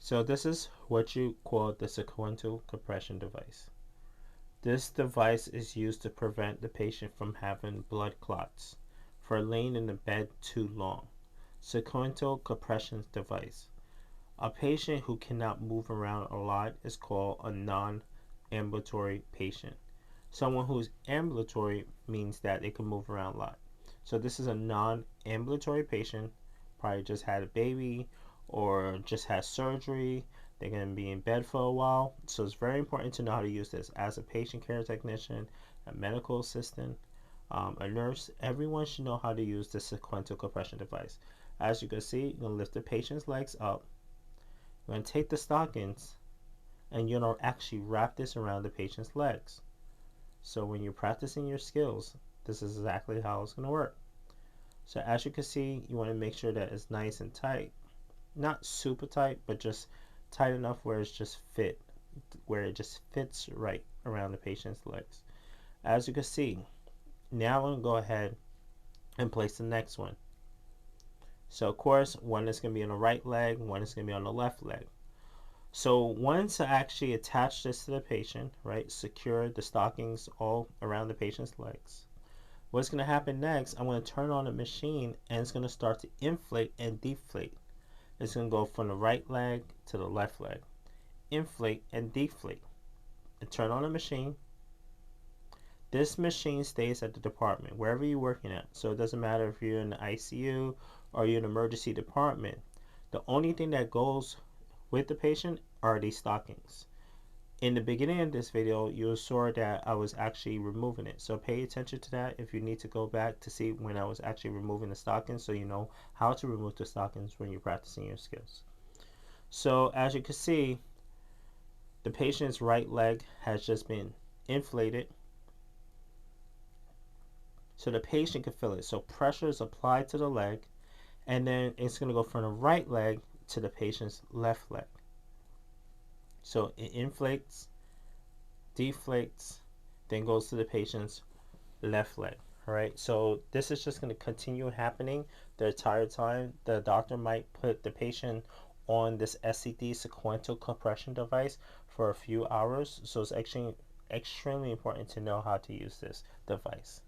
So this is what you call the sequential compression device. This device is used to prevent the patient from having blood clots for laying in the bed too long. Sequential compression device. A patient who cannot move around a lot is called a non-ambulatory patient. Someone who's ambulatory means that they can move around a lot. So this is a non-ambulatory patient, probably just had a baby or just had surgery. They're going to be in bed for a while. So it's very important to know how to use this as a patient care technician, a medical assistant, a nurse. Everyone should know how to use the sequential compression device. As you can see, you're going to lift the patient's legs up. You're going to take the stockings and you're going to actually wrap this around the patient's legs. So when you're practicing your skills, this is exactly how it's going to work. So as you can see, you want to make sure that it's nice and tight. Not super tight, but just tight enough where it just fits right around the patient's legs. As you can see, now I'm going to go ahead and place the next one. So of course, one is going to be on the right leg, one is going to be on the left leg. So once I actually attach this to the patient, right, secure the stockings all around the patient's legs, what's going to happen next, I'm going to turn on the machine and it's going to start to inflate and deflate. It's going to go from the right leg to the left leg. Inflate and deflate. And turn on the machine. This machine stays at the department, wherever you're working at. So it doesn't matter if you're in the ICU or you're in the emergency department. The only thing that goes with the patient are these stockings. In the beginning of this video, you saw that I was actually removing it. So pay attention to that if you need to go back to see when I was actually removing the stockings, so you know how to remove the stockings when you're practicing your skills. So as you can see, the patient's right leg has just been inflated so the patient can feel it. So pressure is applied to the leg, and then it's going to go from the right leg to the patient's left leg. So it inflates, deflates, then goes to the patient's left leg. All right, so this is just going to continue happening the entire time. The doctor might put the patient on this SCD, sequential compression device, for a few hours. So it's actually extremely important to know how to use this device.